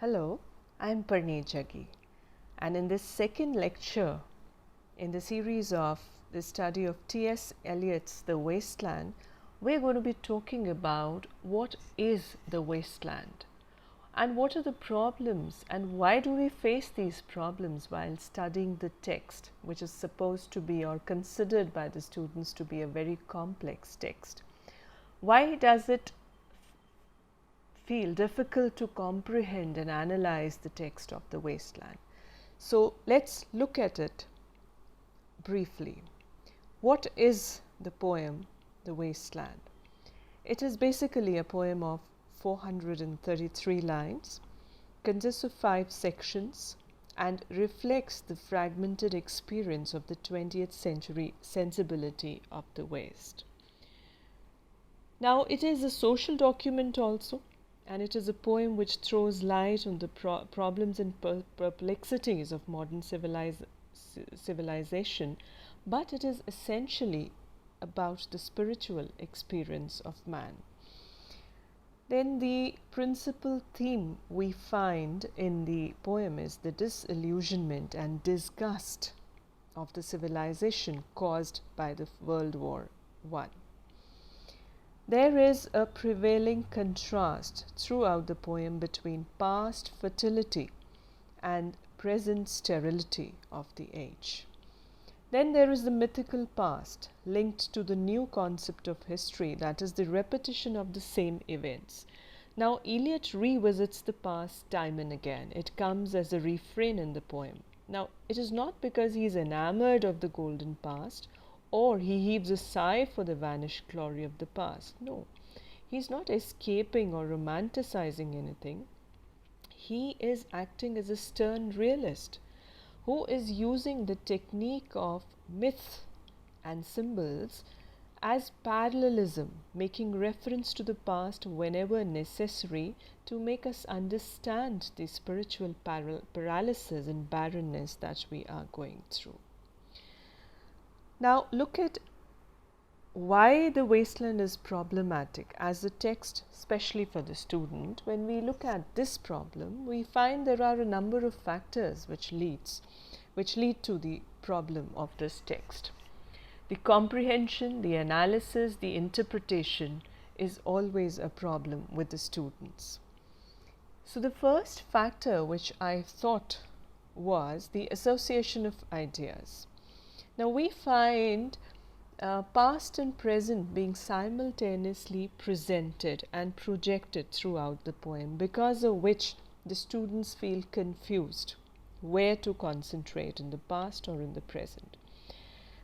Hello, I am Parneet Jaggi, and in this second lecture in the series of the study of T.S.Eliot's The Wasteland, we are going to be talking about what is the wasteland and what are the problems and why do we face these problems while studying the text, which is supposed to be or considered by the students to be a very complex text. Why does it feel difficult to comprehend and analyze the text of the wasteland? So let's look at it briefly. What is the poem The Wasteland? It is basically a poem of 433 lines, consists of 5 sections and reflects the fragmented experience of the 20th century sensibility of the West. Now it is a social document also, and it is a poem which throws light on the problems and perplexities of modern civilization, but it is essentially about the spiritual experience of man. Then the principal theme we find in the poem is the disillusionment and disgust of the civilization caused by the World War I. There is a prevailing contrast throughout the poem between past fertility and present sterility of the age. Then there is the mythical past linked to the new concept of history, that is the repetition of the same events. Now Eliot revisits the past time and again. It comes as a refrain in the poem. Now it is not because he is enamored of the golden past or he heaves a sigh for the vanished glory of the past. No, he is not escaping or romanticizing anything. He is acting as a stern realist who is using the technique of myth and symbols as parallelism, making reference to the past whenever necessary to make us understand the spiritual paralysis and barrenness that we are going through. Now look at why the wasteland is problematic as a text, especially for the student. When we look at this problem, we find there are a number of factors which lead to the problem of this text. The comprehension, the analysis, the interpretation is always a problem with the students. So the first factor which I thought was the association of ideas. Now we find past and present being simultaneously presented and projected throughout the poem, because of which the students feel confused where to concentrate, in the past or in the present.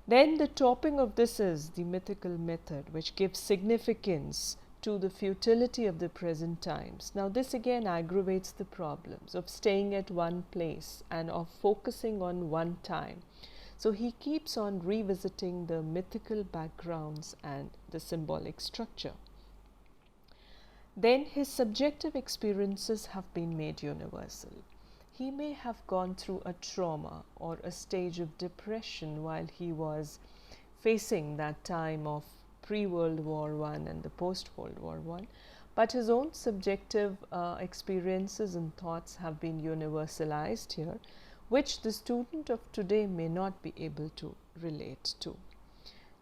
Then the topping of this is the mythical method, which gives significance to the futility of the present times. Now this again aggravates the problems of staying at one place and of focusing on one time. So he keeps on revisiting the mythical backgrounds and the symbolic structure. Then his subjective experiences have been made universal. He may have gone through a trauma or a stage of depression while he was facing that time of pre-World War I and the post-World War I, but his own subjective experiences and thoughts have been universalized here, which the student of today may not be able to relate to.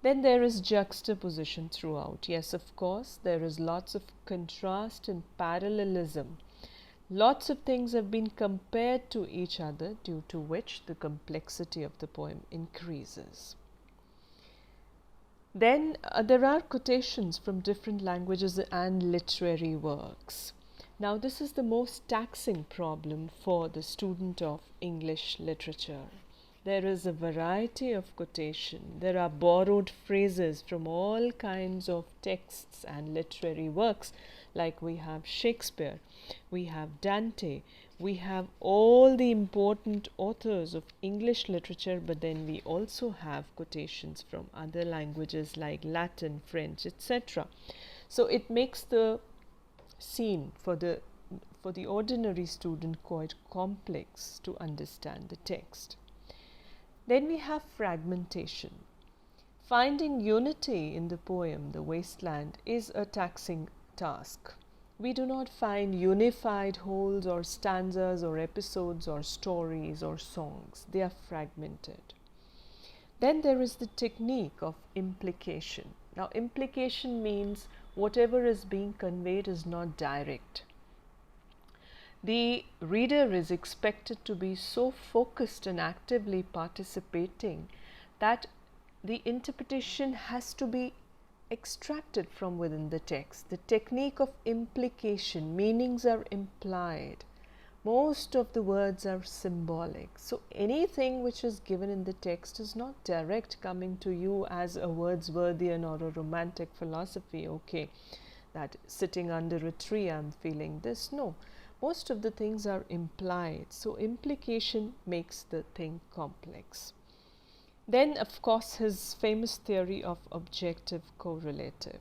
Then there is juxtaposition throughout. Yes, of course, there is lots of contrast and parallelism. Lots of things have been compared to each other, due to which the complexity of the poem increases. Then there are quotations from different languages and literary works. Now this is the most taxing problem for the student of English literature. There is a variety of quotation. There are borrowed phrases from all kinds of texts and literary works, like we have Shakespeare, we have Dante, we have all the important authors of English literature, but then we also have quotations from other languages like Latin, French, etc. So it makes the scene for the ordinary student quite complex to understand the text. Then we have fragmentation. Finding unity in the poem The Wasteland is a taxing task. we do not find unified wholes or stanzas or episodes or stories or songs. They are fragmented. Then there is the technique of implication. Now, implication means whatever is being conveyed is not direct. The reader is expected to be so focused and actively participating that the interpretation has to be extracted from within the text. The technique of implication, meanings are implied. Most of the words are symbolic. So anything which is given in the text is not direct coming to you as a Wordsworthian or a romantic philosophy. Okay, that sitting under a tree I'm feeling this. No, most of the things are implied. So implication makes the thing complex. Then, of course, his famous theory of objective correlative.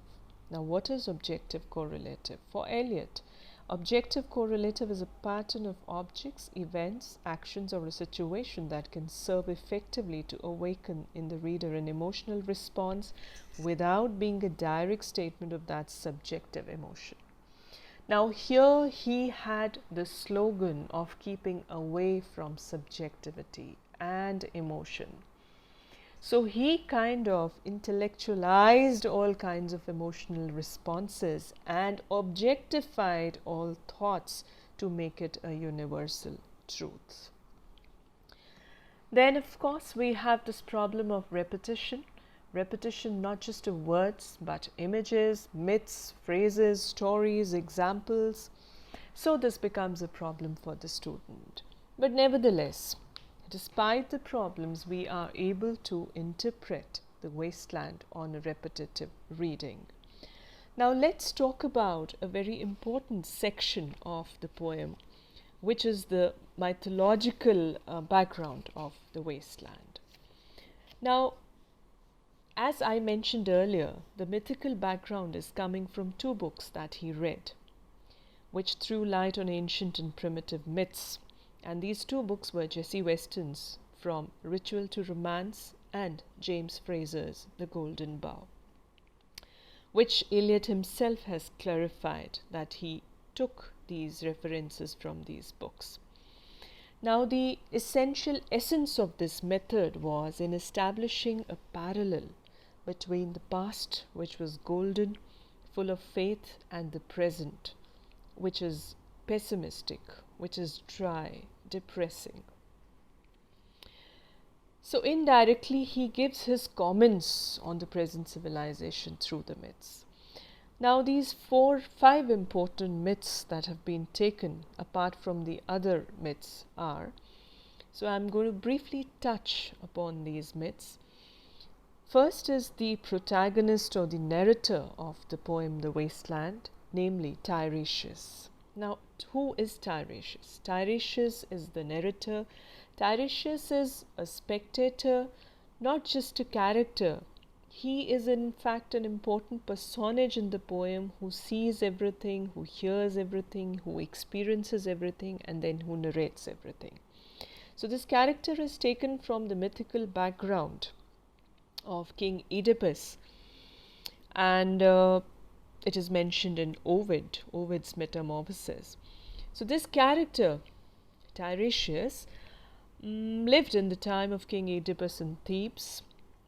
Now, what is objective correlative? For Eliot, objective correlative is a pattern of objects, events, actions, or a situation that can serve effectively to awaken in the reader an emotional response without being a direct statement of that subjective emotion. Now, here he had the slogan of keeping away from subjectivity and emotion. So he kind of intellectualized all kinds of emotional responses and objectified all thoughts to make it a universal truth. Then, of course, we have this problem of repetition. Repetition not just of words, but images, myths, phrases, stories, examples. So this becomes a problem for the student. But nevertheless, despite the problems, we are able to interpret the Wasteland on a repetitive reading. Now let's talk about a very important section of the poem, which is the mythological background of the Wasteland. Now, as I mentioned earlier, the mythical background is coming from two books that he read, which threw light on ancient and primitive myths. And these two books were Jessie Weston's From Ritual to Romance and James Fraser's The Golden Bough, which Eliot himself has clarified that he took these references from these books. Now, the essential essence of this method was in establishing a parallel between the past, which was golden, full of faith, and the present, which is pessimistic, which is dry, depressing. So indirectly he gives his comments on the present civilization through the myths. Now these 4-5 important myths that have been taken apart from the other myths are, so I'm going to briefly touch upon these myths. First is the protagonist or the narrator of the poem The Wasteland, namely Tiresias. Now, who is Tiresias? Tiresias is the narrator. Tiresias is a spectator, not just a character. He is in fact an important personage in the poem who sees everything, who hears everything, who experiences everything, and then who narrates everything. So this character is taken from the mythical background of King Oedipus, and it is mentioned in Ovid's Metamorphoses. So this character, Tiresias, lived in the time of King Oedipus in Thebes,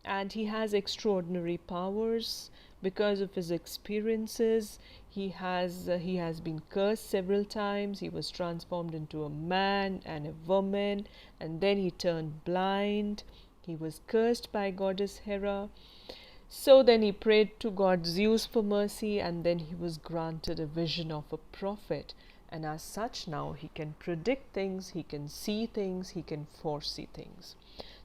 and he has extraordinary powers. Because of his experiences, he has been cursed several times. He was transformed into a man and a woman, and then he turned blind. He was cursed by goddess Hera. So then he prayed to god Zeus for mercy, and then he was granted a vision of a prophet. And as such, now he can predict things, he can see things, he can foresee things.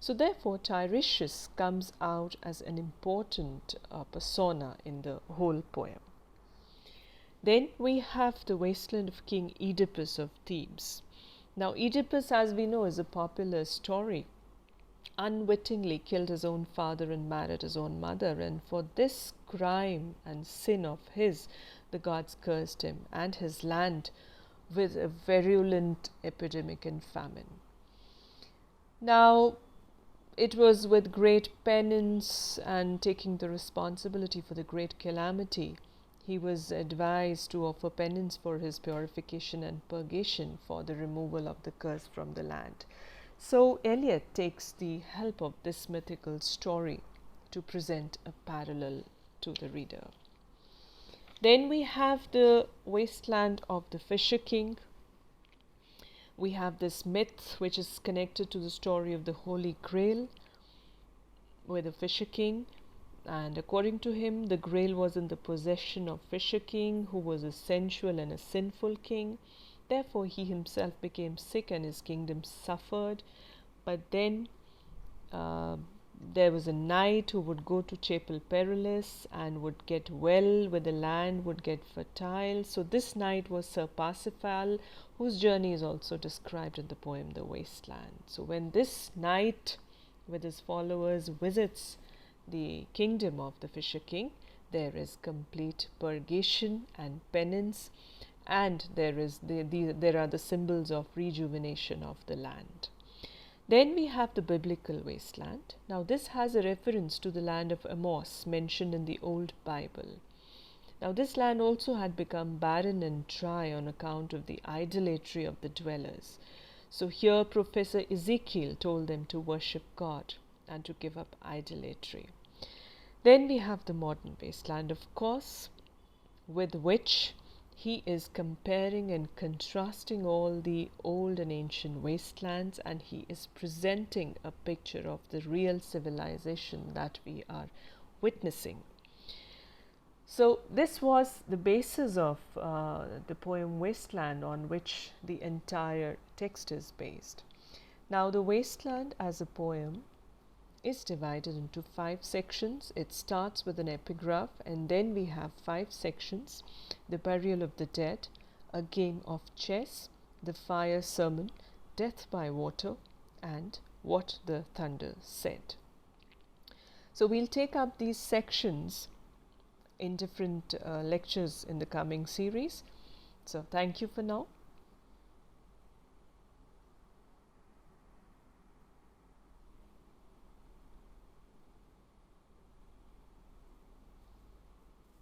So therefore, Tiresias comes out as an important persona in the whole poem. Then we have the Wasteland of King Oedipus of Thebes. Now Oedipus, as we know, is a popular story. Unwittingly killed his own father and married his own mother, and for this crime and sin of his, the gods cursed him and his land with a virulent epidemic and famine. Now, it was with great penance and taking the responsibility for the great calamity, he was advised to offer penance for his purification and purgation for the removal of the curse from the land. So Eliot takes the help of this mythical story to present a parallel to the reader. Then we have the Wasteland of the Fisher King. We have this myth which is connected to the story of the Holy Grail with the Fisher King. And according to him, the Grail was in the possession of Fisher King, who was a sensual and a sinful king. Therefore, he himself became sick and his kingdom suffered. But then there was a knight who would go to Chapel Perilous and would get well, where the land would get fertile. So this knight was Sir Parsifal, whose journey is also described in the poem The Wasteland. So when this knight with his followers visits the kingdom of the Fisher King, there is complete purgation and penance, and there are the symbols of rejuvenation of the land. Then we have the biblical wasteland. Now this has a reference to the land of Amos mentioned in the Old Bible. Now this land also had become barren and dry on account of the idolatry of the dwellers. So here Professor Ezekiel told them to worship God and to give up idolatry. Then we have the modern wasteland, of course, with which he is comparing and contrasting all the old and ancient wastelands, and he is presenting a picture of the real civilization that we are witnessing. So this was the basis of the poem Wasteland, on which the entire text is based. Now the Wasteland as a poem is divided into 5 sections. It starts with an epigraph, and then we have 5 sections: the burial of the dead, a game of chess, the fire sermon, death by water, and what the thunder said. So we'll take up these sections in different lectures in the coming series. So thank you for now.